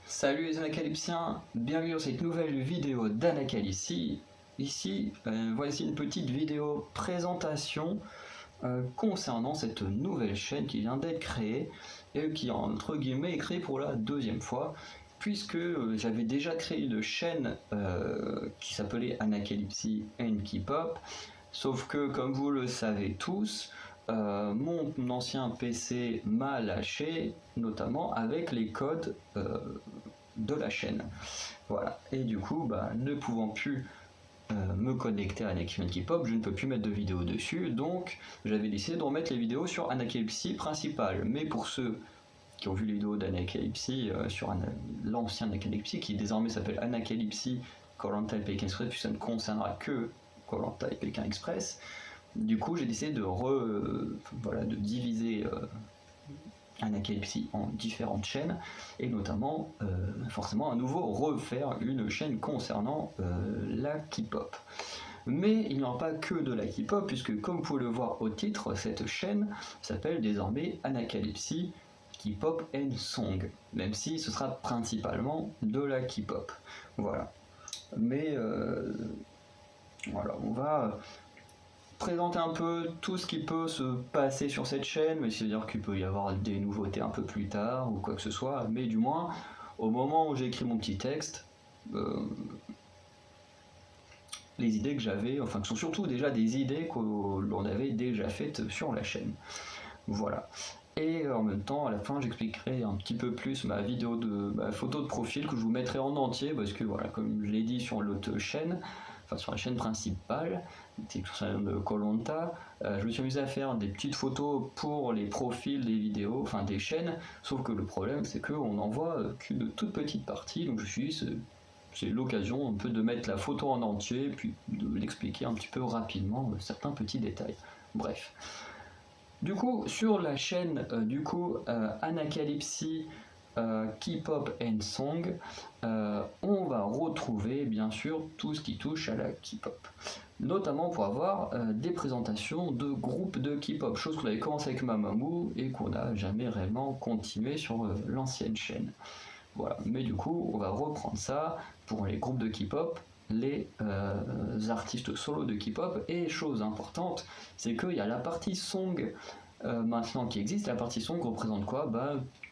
Salut les anacalypsiens, bienvenue dans cette nouvelle vidéo d'Anacalypsie. Ici, voici une petite vidéo présentation concernant cette nouvelle chaîne qui vient d'être créée et qui entre guillemets est créée pour la deuxième fois, puisque j'avais déjà créé une chaîne qui s'appelait Anacalypsie and K-pop, sauf que comme vous le savez tous, mon ancien PC m'a lâché, notamment avec les codes de la chaîne. Voilà. Et du coup, ne pouvant plus me connecter à Anacalypsie K-pop, je ne peux plus mettre de vidéos dessus, donc j'avais décidé de remettre les vidéos sur Anacalypsie principale. Mais pour ceux qui ont vu les vidéos d'Anacalypsie sur l'ancien Anacalypsie, qui désormais s'appelle Anacalypsie Koh-Lanta et Pékin Express, puis ça ne concernera que Koh-Lanta et Pékin Express. Du coup, j'ai décidé de diviser Anacalypsie en différentes chaînes, et notamment forcément à nouveau refaire une chaîne concernant la K-pop. Mais il n'y aura pas que de la K-pop, puisque comme vous pouvez le voir au titre, cette chaîne s'appelle désormais Anacalypsie K-pop and Song, même si ce sera principalement de la K-pop. Voilà. Mais voilà, on va présenter un peu tout ce qui peut se passer sur cette chaîne, mais c'est-à-dire qu'il peut y avoir des nouveautés un peu plus tard ou quoi que ce soit, mais du moins au moment où j'ai écrit mon petit texte, les idées que j'avais, enfin, qui sont surtout déjà des idées que l'on avait déjà faites sur la chaîne. Voilà. Et en même temps, à la fin, j'expliquerai un petit peu plus ma vidéo ma photo de profil que je vous mettrai en entier, parce que voilà, comme je l'ai dit sur l'autre chaîne, enfin sur la chaîne principale, de Koh-Lanta, je me suis amusé à faire des petites photos pour les profils des vidéos, enfin des chaînes, sauf que le problème c'est qu'on n'en voit qu'une toute petite partie, donc je me suis dit c'est l'occasion un peu de mettre la photo en entier, puis de l'expliquer un petit peu rapidement certains petits détails. Bref. Du coup, sur la chaîne Anacalypsie K-pop and Song, on va retrouver bien sûr tout ce qui touche à la K-pop, notamment pour avoir des présentations de groupes de K-pop, chose qu'on avait commencé avec Mamamoo et qu'on n'a jamais réellement continué sur l'ancienne chaîne. Voilà, mais du coup, on va reprendre ça pour les groupes de K-pop, les artistes solo de K-pop, et chose importante, c'est qu'il y a la partie song maintenant qui existe. La partie song représente quoi?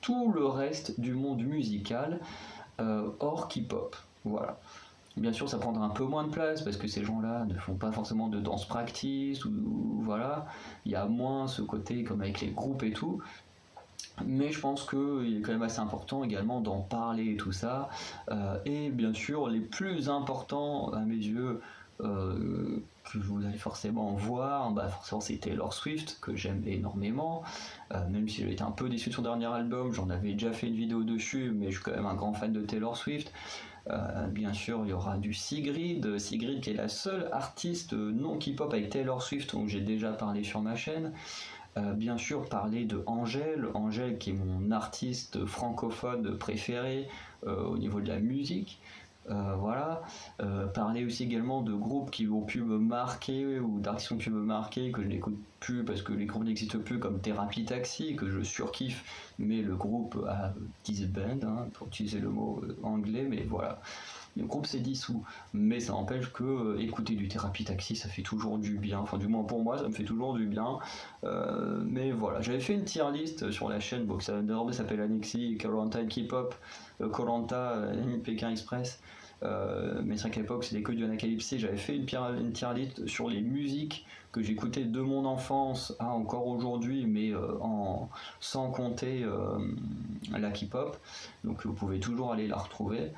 Tout le reste du monde musical hors K-pop. Voilà. Bien sûr, ça prendra un peu moins de place parce que ces gens-là ne font pas forcément de danse practice ou voilà. Il y a moins ce côté comme avec les groupes et tout. Mais je pense qu'il est quand même assez important également d'en parler et tout ça. Et bien sûr, les plus importants à mes yeux, que vous allez forcément voir, forcément c'est Taylor Swift, que j'aime énormément. Même si j'ai été un peu déçu de son dernier album, j'en avais déjà fait une vidéo dessus, mais je suis quand même un grand fan de Taylor Swift. Bien sûr, il y aura du Sigrid qui est la seule artiste non K-pop avec Taylor Swift dont j'ai déjà parlé sur ma chaîne. Bien sûr, parler de Angèle qui est mon artiste francophone préféré au niveau de la musique. Voilà. Parler aussi également de groupes qui ont pu me marquer ou d'artistes qui ont pu me marquer que je n'écoute plus parce que les groupes n'existent plus, comme Thérapie Taxi, que je surkiffe, mais le groupe a disband, pour utiliser le mot anglais, mais voilà. Le groupe s'est dissous, mais ça n'empêche que écouter du Thérapie Taxi, ça fait toujours du bien, enfin du moins pour moi, ça me fait toujours du bien. Mais voilà, j'avais fait une tier list sur la chaîne, donc ça désormais s'appelle Anixi, Koh-Lanta K-pop, Koh-Lanta, Pékin Express. Mais c'est vrai qu'à l'époque c'était que du Anacalypsie. J'avais fait une tier list sur les musiques que j'écoutais de mon enfance à encore aujourd'hui, mais sans compter la K-pop, donc vous pouvez toujours aller la retrouver.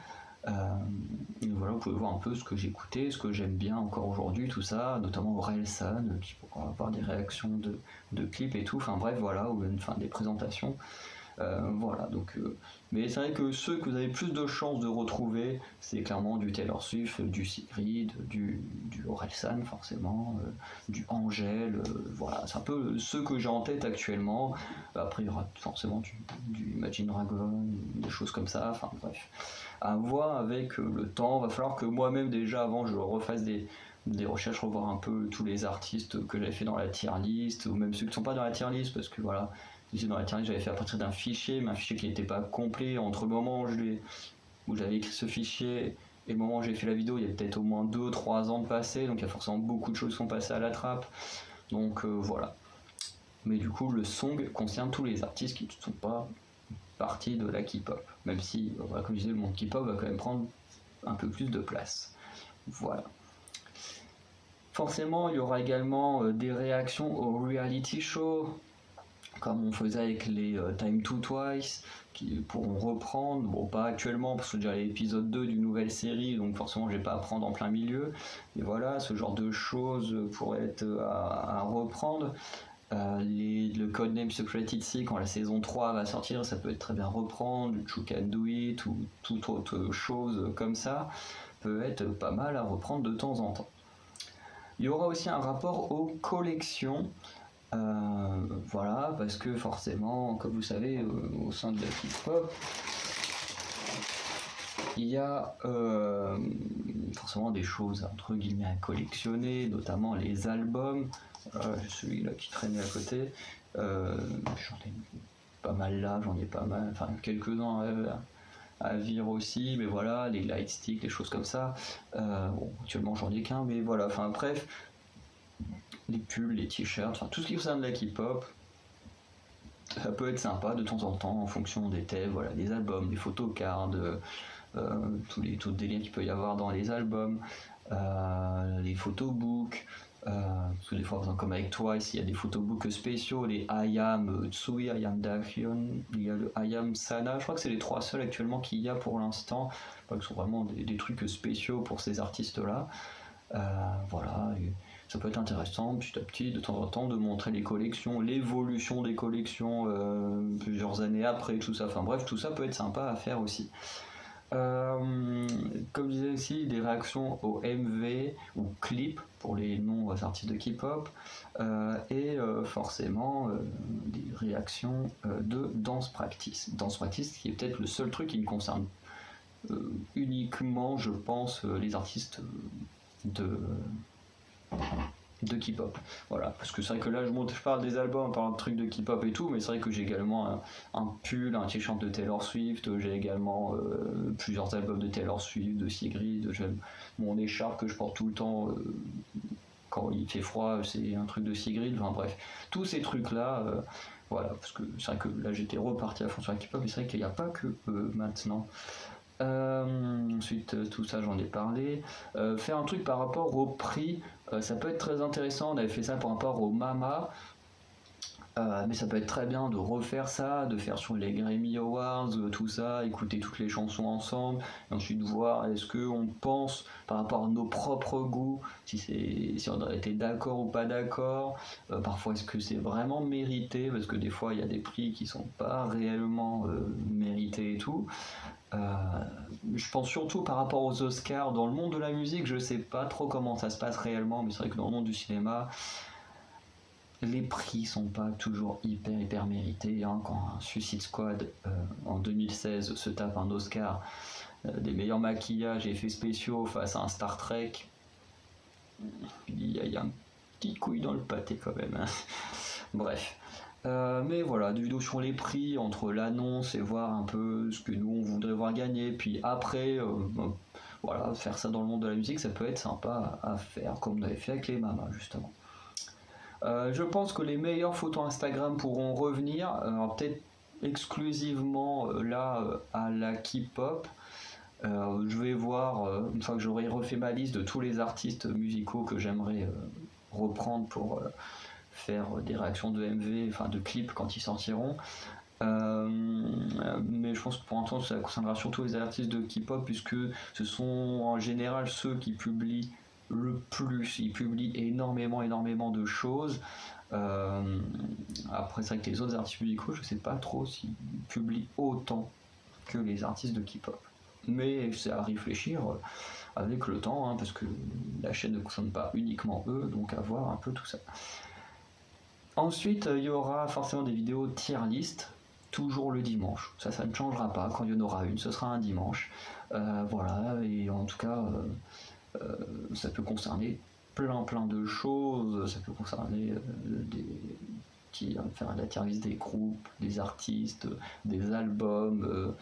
Et voilà, vous pouvez voir un peu ce que j'écoutais, ce que j'aime bien encore aujourd'hui, tout ça, notamment Orelsan, qui pourra avoir des réactions de clips et tout, enfin bref, voilà, ou des présentations. Voilà, donc, mais c'est vrai que ceux que vous avez plus de chances de retrouver, c'est clairement du Taylor Swift, du Sigrid, du Orelsan forcément, du Angèle, voilà, c'est un peu ceux que j'ai en tête actuellement. Après il y aura forcément du Imagine Dragon, des choses comme ça, enfin bref, à voir avec le temps. Va falloir que moi-même déjà avant je refasse des recherches, revoir un peu tous les artistes que j'avais fait dans la tier list, ou même ceux qui ne sont pas dans la tier list, parce que voilà, dans la timeline, j'avais fait à partir d'un fichier, mais un fichier qui n'était pas complet. Entre le moment où j'avais écrit ce fichier et le moment où j'ai fait la vidéo, il y a peut-être au moins 2-3 ans de passé, donc il y a forcément beaucoup de choses qui sont passées à la trappe. Donc voilà. Mais du coup, le song concerne tous les artistes qui ne sont pas partie de la K-pop, même si, voilà, comme je disais, le monde K-pop va quand même prendre un peu plus de place. Voilà. Forcément, il y aura également des réactions aux reality shows, comme on faisait avec les Time to Twice, qui pourront reprendre, bon pas actuellement parce que déjà l'épisode 2 d'une nouvelle série, donc forcément je vais pas apprendre en plein milieu, mais voilà, ce genre de choses pourraient être à reprendre. Le Codename Secret Sea, quand la saison 3 va sortir, ça peut être très bien reprendre, du You Can Do It ou toute autre chose comme ça, peut être pas mal à reprendre de temps en temps. Il y aura aussi un rapport aux collections, voilà, parce que forcément, comme vous savez, au sein de la K-pop, il y a forcément des choses entre guillemets à collectionner, notamment les albums. Celui-là qui traînait à côté, j'en ai pas mal là, j'en ai pas mal, enfin quelques-uns à vire aussi, mais voilà, les lightsticks, les choses comme ça. Bon, actuellement j'en ai qu'un, mais voilà, enfin bref, les pulls, les t-shirts, enfin tout ce qui concerne la K-pop, ça peut être sympa de temps en temps en fonction des thèmes, voilà, des albums, des photocards, tous les délires qu'il peut y avoir dans les albums, les photobooks, parce que des fois, par exemple, comme avec Twice, il y a des photobooks spéciaux, les I Am Tsui, I Am Dahyun, il y a le I Am Sana, je crois que c'est les 3 seuls actuellement qu'il y a pour l'instant, qui sont vraiment des trucs spéciaux pour ces artistes-là. Voilà, et ça peut être intéressant petit à petit, de temps en temps, de montrer les collections, l'évolution des collections plusieurs années après, tout ça. Enfin bref, tout ça peut être sympa à faire aussi. Comme je disais aussi, des réactions au MV ou clip pour les non-artistes de K-pop, et forcément des réactions de dance practice. Dance practice qui est peut-être le seul truc qui me concerne uniquement, je pense, les artistes de K-pop. Voilà, parce que c'est vrai que là je parle des albums, on parle de trucs de K-pop et tout, mais c'est vrai que j'ai également un pull, un t-shirt de Taylor Swift, j'ai également plusieurs albums de Taylor Swift, de Sigrid, j'ai mon écharpe que je porte tout le temps quand il fait froid, c'est un truc de Sigrid, enfin bref, tous ces trucs là, voilà, parce que c'est vrai que là j'étais reparti à fond sur la K-pop, mais c'est vrai qu'il n'y a pas que maintenant. Ensuite, tout ça j'en ai parlé. Faire un truc par rapport au prix, ça peut être très intéressant. On avait fait ça par rapport au Mama, mais ça peut être très bien de refaire ça, de faire sur les Grammy Awards, tout ça, écouter toutes les chansons ensemble, et ensuite voir est-ce qu'on pense par rapport à nos propres goûts, si on aurait été d'accord ou pas d'accord, parfois est-ce que c'est vraiment mérité, parce que des fois il y a des prix qui sont pas réellement mérités et tout. Je pense surtout par rapport aux Oscars. Dans le monde de la musique, je sais pas trop comment ça se passe réellement, mais c'est vrai que dans le monde du cinéma, les prix sont pas toujours hyper mérités. Hein. Quand un Suicide Squad en 2016 se tape un Oscar des meilleurs maquillages et effets spéciaux face à un Star Trek, il y a un petit couille dans le pâté quand même. Hein. Bref. Mais voilà, des vidéos sur les prix, entre l'annonce et voir un peu ce que nous on voudrait voir gagner, puis après, voilà, faire ça dans le monde de la musique, ça peut être sympa à faire, comme on avait fait avec les mamas justement. Je pense que les meilleures photos Instagram pourront revenir, peut-être exclusivement là à la K-pop. Je vais voir, une fois que j'aurai refait ma liste de tous les artistes musicaux que j'aimerais reprendre pour faire des réactions de MV, enfin de clips quand ils sortiront. Mais je pense que pour l'instant ça concernera surtout les artistes de K-pop puisque ce sont en général ceux qui publient le plus, ils publient énormément de choses. Après c'est vrai que les autres artistes musicaux je sais pas trop s'ils publient autant que les artistes de K-pop, mais c'est à réfléchir avec le temps hein, parce que la chaîne ne concerne pas uniquement eux, donc à voir un peu tout ça. Ensuite, il y aura forcément des vidéos tier list, toujours le dimanche. Ça ne changera pas. Quand il y en aura une, ce sera un dimanche. Voilà, et en tout cas, ça peut concerner plein de choses. Ça peut concerner des qui va faire la tier list des groupes, des artistes, des albums,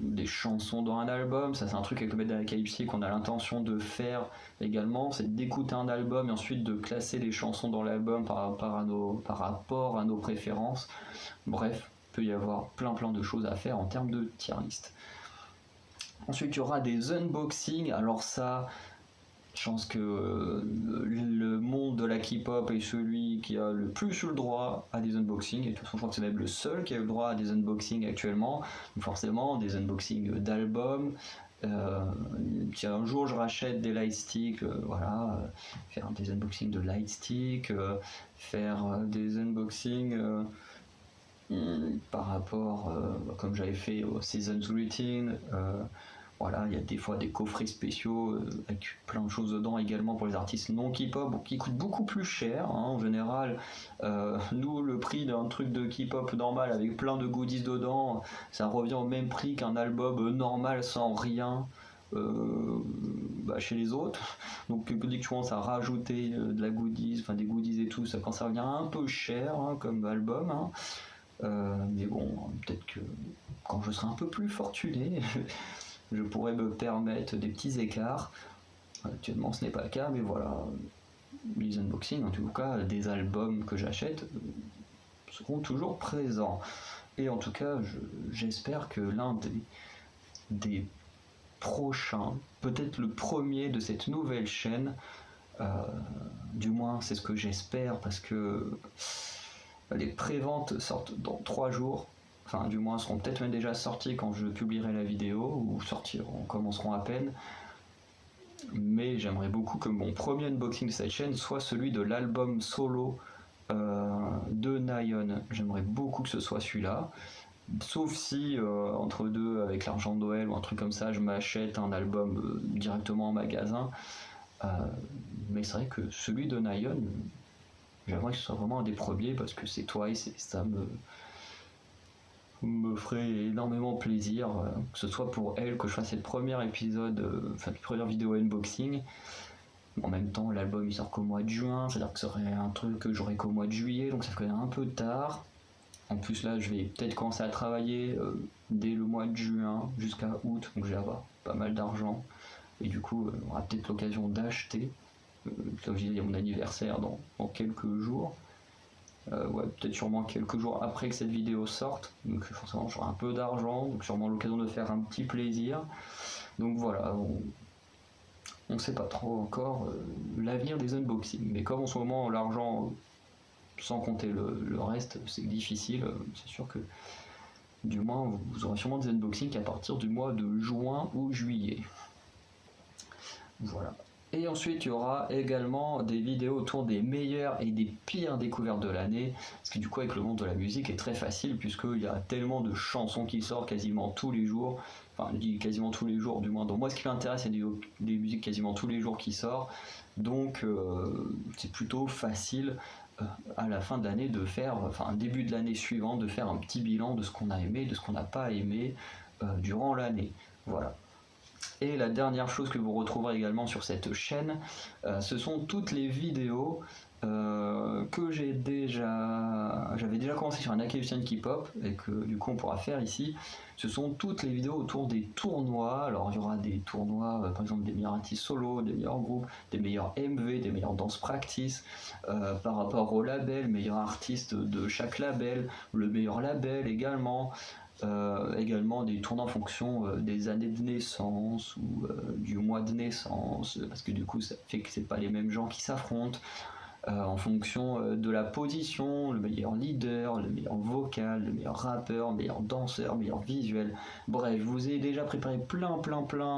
des chansons dans un album. Ça, c'est un truc avec le maître d'Apocalypse qu'on a l'intention de faire également, c'est d'écouter un album et ensuite de classer les chansons dans l'album par rapport à nos préférences. Bref, il peut y avoir plein de choses à faire en termes de tier list. Ensuite, il y aura des unboxings. Alors ça, je pense que le monde de la K-pop est celui qui a le plus eu le droit à des unboxings. Et de toute façon, je crois que c'est même le seul qui a eu le droit à des unboxings actuellement. Donc forcément, des unboxings d'albums. Si un jour je rachète des lightsticks, voilà, faire des unboxings de lightsticks, faire des unboxings par rapport, comme j'avais fait au Seasons Greeting. Voilà, il y a des fois des coffrets spéciaux avec plein de choses dedans également pour les artistes non K-pop qui coûtent beaucoup plus cher. Hein, en général, nous, le prix d'un truc de K-pop normal avec plein de goodies dedans, ça revient au même prix qu'un album normal sans rien chez les autres. Donc dès que tu commences à rajouter de la goodies, enfin des goodies et tout, ça quand ça revient un peu cher comme album. Mais bon, peut-être que quand je serai un peu plus fortuné, je pourrais me permettre des petits écarts. Actuellement, ce n'est pas le cas, mais voilà, les unboxings, en tout cas, des albums que j'achète seront toujours présents. Et en tout cas, j'espère que l'un des prochains, peut-être le premier de cette nouvelle chaîne, du moins c'est ce que j'espère, parce que les préventes sortent dans 3 jours. Enfin, du moins, seront peut-être même déjà sortis quand je publierai la vidéo, ou commenceront à peine. Mais j'aimerais beaucoup que mon premier unboxing de cette chaîne soit celui de l'album solo de Nayeon. J'aimerais beaucoup que ce soit celui-là. Sauf si, entre deux, avec l'argent de Noël ou un truc comme ça, je m'achète un album directement en magasin. Mais c'est vrai que celui de Nayeon, j'aimerais que ce soit vraiment un des premiers, parce que c'est Twice et ça me ferait énormément plaisir, que ce soit pour elle que je fasse cette première épisode, première vidéo unboxing. En même temps, l'album il sort qu'au mois de juin, c'est-à-dire que ce serait un truc que j'aurais qu'au mois de juillet, donc ça ferait un peu tard. En plus là, je vais peut-être commencer à travailler dès le mois de juin jusqu'à août, donc je vais avoir pas mal d'argent. Et du coup, on aura peut-être l'occasion d'acheter. Comme je disais, il y a mon anniversaire dans quelques jours. Peut-être sûrement quelques jours après que cette vidéo sorte, donc forcément j'aurai un peu d'argent, donc sûrement l'occasion de faire un petit plaisir. Donc voilà, on ne sait pas trop encore l'avenir des unboxings, mais comme en ce moment l'argent, sans compter le reste, c'est difficile, c'est sûr que du moins vous aurez sûrement des unboxings à partir du mois de juin ou juillet. Voilà. Et ensuite, il y aura également des vidéos autour des meilleures et des pires découvertes de l'année. Parce que du coup, avec le monde de la musique, est très facile, puisqu'il y a tellement de chansons qui sortent quasiment tous les jours. Enfin, je dis quasiment tous les jours, du moins. Donc moi, ce qui m'intéresse, c'est des musiques quasiment tous les jours qui sortent. Donc, c'est plutôt facile à la fin de l'année de faire, enfin, début de l'année suivante, de faire un petit bilan de ce qu'on a aimé, de ce qu'on n'a pas aimé durant l'année. Voilà. Et la dernière chose que vous retrouverez également sur cette chaîne, ce sont toutes les vidéos que j'avais déjà commencé sur un Academy K-pop et que du coup on pourra faire ici. Ce sont toutes les vidéos autour des tournois. Alors il y aura des tournois, par exemple des meilleurs artistes solo, des meilleurs groupes, des meilleurs MV, des meilleurs dance practice, par rapport au label, meilleurs artistes de chaque label, le meilleur label également. Également des tournois en fonction des années de naissance ou du mois de naissance, parce que du coup ça fait que c'est pas les mêmes gens qui s'affrontent, en fonction de la position, le meilleur leader, le meilleur vocal, le meilleur rappeur, le meilleur danseur, le meilleur visuel. Bref, je vous ai déjà préparé plein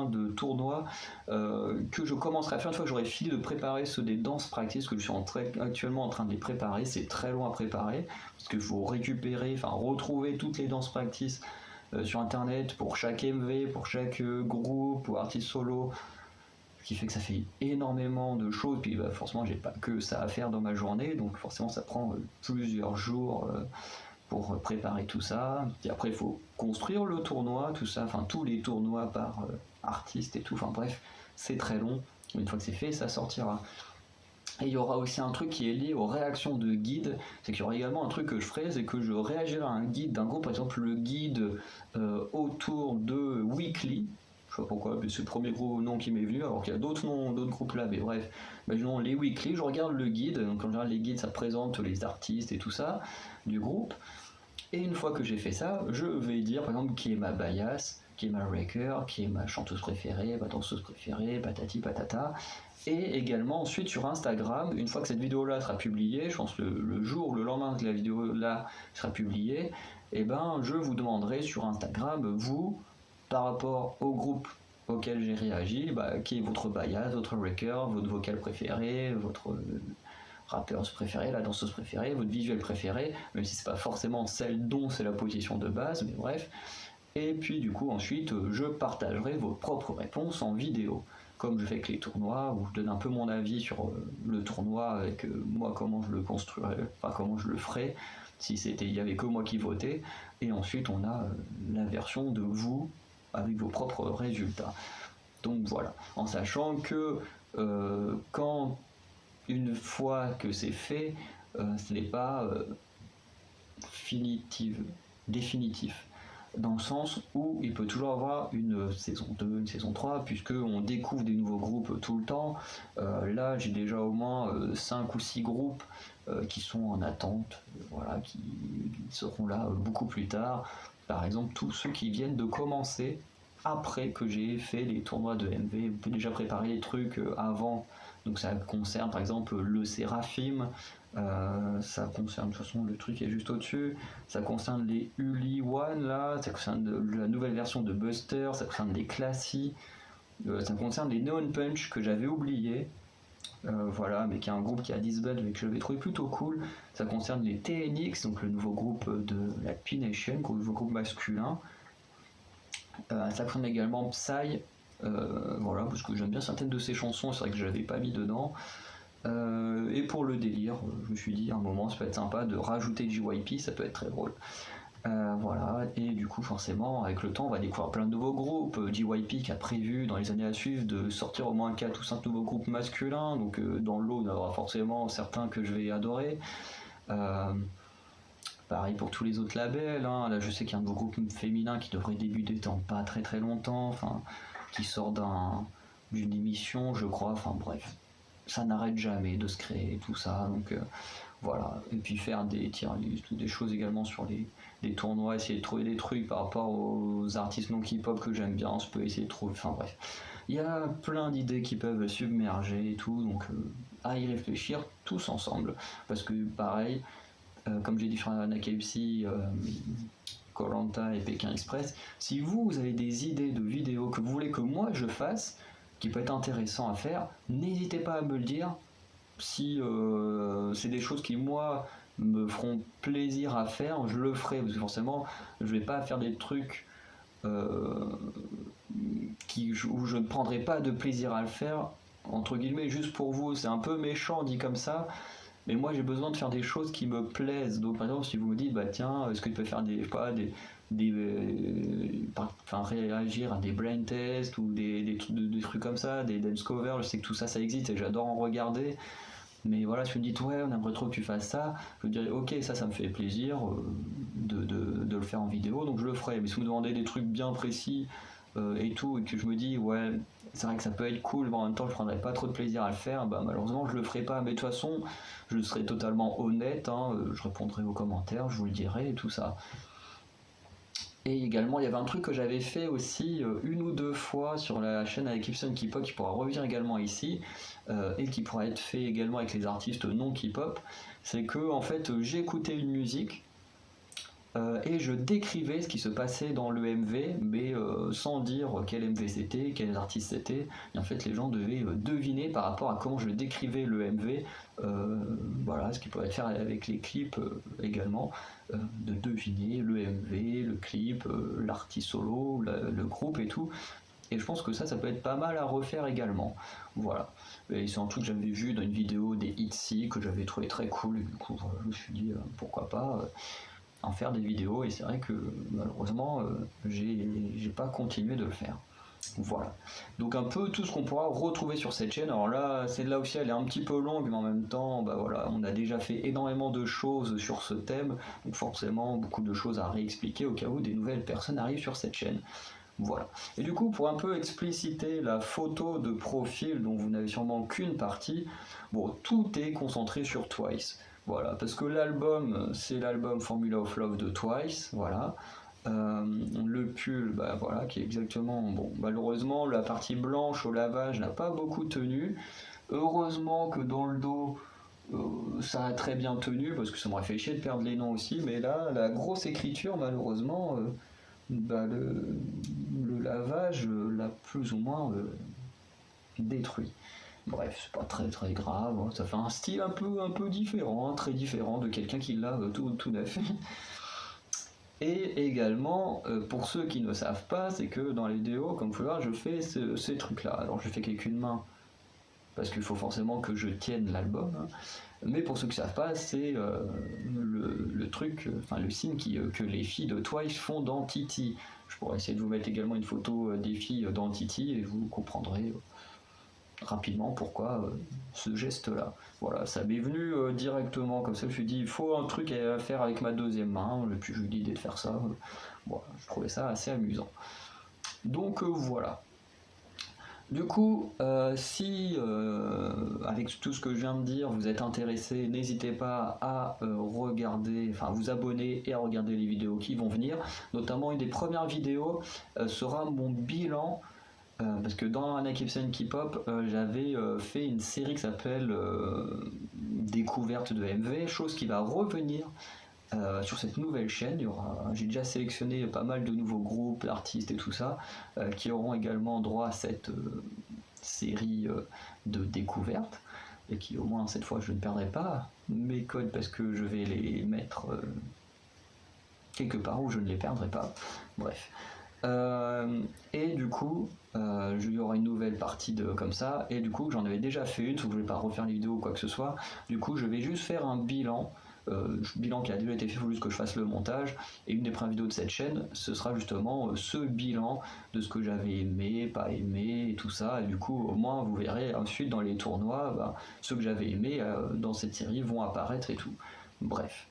de tournois que je commencerai à faire une fois que j'aurai fini de préparer ceux des dance practice, que je suis actuellement en train de les préparer. C'est très long à préparer parce qu'il faut retrouver toutes les dance practice sur internet pour chaque MV, pour chaque groupe ou artiste solo. Ce qui fait que ça fait énormément de choses, puis forcément j'ai pas que ça à faire dans ma journée, donc forcément ça prend plusieurs jours pour préparer tout ça. Et après il faut construire le tournoi, tout ça, enfin tous les tournois par artiste et tout, enfin bref, c'est très long. Une fois que c'est fait, ça sortira. Et il y aura aussi un truc qui est lié aux réactions de guides, c'est qu'il y aura également un truc que je ferai, c'est que je réagirai à un guide d'un groupe, par exemple le guide autour de Weekly, je sais pas pourquoi, mais c'est le premier gros nom qui m'est venu, alors qu'il y a d'autres noms, d'autres groupes là, mais bref, imaginons les Weekly, je regarde le guide, donc en général les guides ça présente les artistes et tout ça du groupe, et une fois que j'ai fait ça, je vais dire par exemple qui est ma bias, qui est ma wrecker, qui est ma chanteuse préférée, ma danseuse préférée, patati patata. Et également ensuite sur Instagram, une fois que cette vidéo là sera publiée, je pense le jour, le lendemain que la vidéo là sera publiée, et ben je vous demanderai sur Instagram, vous, par rapport au groupe auquel j'ai réagi, qui est votre bias, votre wrecker, votre vocal préféré, votre rappeuse préférée, la danseuse préférée, votre visuel préféré, même si c'est pas forcément celle dont c'est la position de base, mais bref. Et puis du coup ensuite je partagerai vos propres réponses en vidéo, comme je fais avec les tournois, où je donne un peu mon avis sur le tournoi avec moi comment je le construirais, enfin comment je le ferais, si il y avait que moi qui votais, et ensuite on a la version de vous avec vos propres résultats. Donc voilà, en sachant que quand une fois que c'est fait, ce n'est pas définitif, dans le sens où il peut toujours avoir une saison 2, une saison 3, puisqu'on découvre des nouveaux groupes tout le temps. Là, j'ai déjà au moins 5 ou 6 groupes qui sont en attente, voilà, qui seront là beaucoup plus tard. Par exemple, tous ceux qui viennent de commencer après que j'ai fait les tournois de MV. On peut déjà préparer les trucs avant. Donc ça concerne par exemple le Seraphim, ça concerne, de toute façon le truc est juste au-dessus, ça concerne les Uli One là, ça concerne la nouvelle version de Buster, ça concerne les Classy, ça concerne les Neon Punch que j'avais oublié, voilà, mais qui est un groupe qui a disband mais que j'avais trouvé plutôt cool. Ça concerne les TNX, donc le nouveau groupe de la P-Nation, le nouveau groupe masculin. Ça concerne également Psy, voilà, parce que j'aime bien certaines de ses chansons, c'est vrai que je l'avais pas mis dedans. Et pour le délire, je me suis dit à un moment, ça peut être sympa de rajouter JYP, ça peut être très drôle. Voilà, et du coup, forcément, avec le temps, on va découvrir plein de nouveaux groupes. JYP qui a prévu dans les années à suivre de sortir au moins 4 ou 5 nouveaux groupes masculins, donc dans le lot, on aura forcément certains que je vais adorer. Pareil pour tous les autres labels, hein. Là je sais qu'il y a un nouveau groupe féminin qui devrait débuter dans pas très très longtemps, enfin, qui sort d'une émission, je crois, enfin bref, ça n'arrête jamais de se créer tout ça, donc voilà. Et puis faire des tier lists ou des choses également sur les tournois, essayer de trouver des trucs par rapport aux artistes non K-pop que j'aime bien, on peut essayer de trouver, enfin bref. Il y a plein d'idées qui peuvent submerger et tout, donc à y réfléchir tous ensemble, parce que pareil, comme j'ai dit sur Nakayusi, Koh-Lanta et Pékin Express, si vous avez des idées de vidéos que vous voulez que moi je fasse, qui peut être intéressant à faire, n'hésitez pas à me le dire. Si c'est des choses qui moi me feront plaisir à faire, je le ferai, parce que forcément je vais pas faire des trucs où je ne prendrai pas de plaisir à le faire, entre guillemets, juste pour vous. C'est un peu méchant dit comme ça, mais moi j'ai besoin de faire des choses qui me plaisent. Donc par exemple, si vous me dites, bah tiens, est-ce que tu peux faire réagir à des brain tests ou des trucs comme ça, des dance covers, je sais que tout ça existe et j'adore en regarder. Mais voilà, si vous me dites, ouais, on aimerait trop que tu fasses ça, je vous dirais, ok, ça me fait plaisir de le faire en vidéo, donc je le ferai. Mais si vous me demandez des trucs bien précis et tout, et que je me dis, ouais, c'est vrai que ça peut être cool, mais en même temps, je prendrais pas trop de plaisir à le faire, bah malheureusement, je le ferai pas. Mais de toute façon, je serai totalement honnête, hein, je répondrai aux commentaires, je vous le dirai et tout ça. Et également, il y avait un truc que j'avais fait aussi une ou deux fois sur la chaîne avec Ipson K-pop qui pourra revenir également ici et qui pourra être fait également avec les artistes non K-pop. C'est que en fait, j'écoutais une musique et je décrivais ce qui se passait dans le MV, mais sans dire quel MV c'était, quels artistes c'était. Et en fait, les gens devaient deviner par rapport à comment je décrivais le MV, voilà, ce qui pourrait être fait avec les clips également, de deviner le MV, le clip, l'artiste solo, le groupe et tout. Et je pense que ça peut être pas mal à refaire également. Voilà. Et c'est un truc que j'avais vu dans une vidéo des Itzy que j'avais trouvé très cool. Et du coup, je me suis dit pourquoi pas en faire des vidéos. Et c'est vrai que malheureusement, j'ai pas continué de le faire. Voilà. Donc un peu tout ce qu'on pourra retrouver sur cette chaîne. Alors là, celle-là aussi, elle est un petit peu longue, mais en même temps, bah voilà, on a déjà fait énormément de choses sur ce thème, donc forcément beaucoup de choses à réexpliquer au cas où des nouvelles personnes arrivent sur cette chaîne. Voilà. Et du coup, pour un peu expliciter la photo de profil dont vous n'avez sûrement qu'une partie, bon, tout est concentré sur Twice. Voilà, parce que l'album, c'est l'album Formula of Love de Twice, voilà. Le pull, bah voilà, qui est exactement, bon, malheureusement, la partie blanche au lavage n'a pas beaucoup tenu. Heureusement que dans le dos, ça a très bien tenu, parce que ça m'aurait fait chier de perdre les noms aussi, mais là, la grosse écriture, malheureusement, bah, le lavage l'a plus ou moins détruit. Bref, c'est pas très très grave, hein. Ça fait un style un peu différent, hein, très différent de quelqu'un qui l'a tout neuf. Et également, pour ceux qui ne savent pas, c'est que dans les vidéos, comme vous pouvez voir, je fais ces trucs-là. Alors je fais qu'avec une main, parce qu'il faut forcément que je tienne l'album, hein. Mais pour ceux qui ne savent pas, c'est le truc, enfin le signe que les filles de Twice font dans Titi. Je pourrais essayer de vous mettre également une photo des filles dans Titi et vous comprendrez rapidement pourquoi ce geste-là. Voilà, ça m'est venu directement comme ça. Je me suis dit, il faut un truc à faire avec ma deuxième main. Et puis j'ai eu l'idée de faire ça. Bon, je trouvais ça assez amusant. Donc voilà. Du coup, si avec tout ce que je viens de dire, vous êtes intéressé, n'hésitez pas à regarder, enfin vous abonner et à regarder les vidéos qui vont venir. Notamment une des premières vidéos sera mon bilan, parce que dans Anak Ipsen K-pop, j'avais fait une série qui s'appelle Découverte de MV, chose qui va revenir sur cette nouvelle chaîne. J'ai déjà sélectionné pas mal de nouveaux groupes, d'artistes et tout ça, qui auront également droit à cette série de découvertes, et qui au moins cette fois je ne perdrai pas mes codes parce que je vais les mettre quelque part où je ne les perdrai pas. Bref. Et du coup, il y aura une nouvelle partie comme ça, et du coup j'en avais déjà fait une, sauf que je vais pas refaire les vidéos ou quoi que ce soit. Du coup je vais juste faire un bilan qui a déjà été fait, il faut juste que je fasse le montage, et une des premières vidéos de cette chaîne, ce sera justement ce bilan de ce que j'avais aimé, pas aimé, et tout ça, et du coup au moins vous verrez ensuite dans les tournois, bah, ceux que j'avais aimés dans cette série vont apparaître et tout. Bref.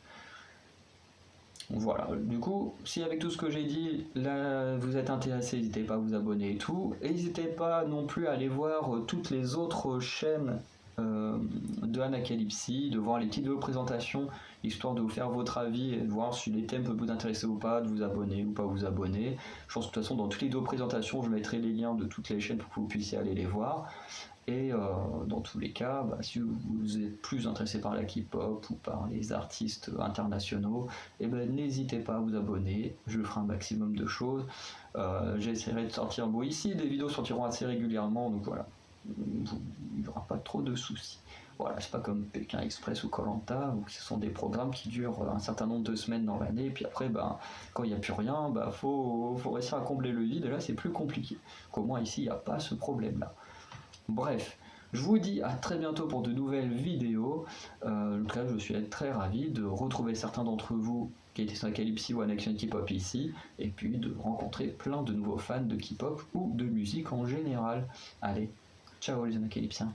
Voilà, du coup, si avec tout ce que j'ai dit, là, vous êtes intéressé, n'hésitez pas à vous abonner et tout. Et n'hésitez pas non plus à aller voir toutes les autres chaînes de Anacalypsy, de voir les petites vidéos présentations, histoire de vous faire votre avis et de voir si les thèmes peuvent vous intéresser ou pas, de vous abonner ou pas vous abonner. Je pense que de toute façon, dans toutes les vidéos présentations, je mettrai les liens de toutes les chaînes pour que vous puissiez aller les voir. Et dans tous les cas, bah, si vous êtes plus intéressé par la K-pop ou par les artistes internationaux, eh ben, n'hésitez pas à vous abonner, je ferai un maximum de choses. J'essaierai de sortir, bon ici des vidéos sortiront assez régulièrement, donc voilà, il n'y aura pas trop de soucis. Voilà, c'est pas comme Pékin Express ou Koh Lanta, où ce sont des programmes qui durent un certain nombre de semaines dans l'année, et puis après, bah, quand il n'y a plus rien, bah, faut réussir à combler le vide, et là c'est plus compliqué. Au moins ici, il n'y a pas ce problème-là. Bref, je vous dis à très bientôt pour de nouvelles vidéos. Là, je suis très ravi de retrouver certains d'entre vous qui étaient sur Anacalypsy ou Anaxion K-pop ici, et puis de rencontrer plein de nouveaux fans de K-pop ou de musique en général. Allez, ciao les Anacalypsiens.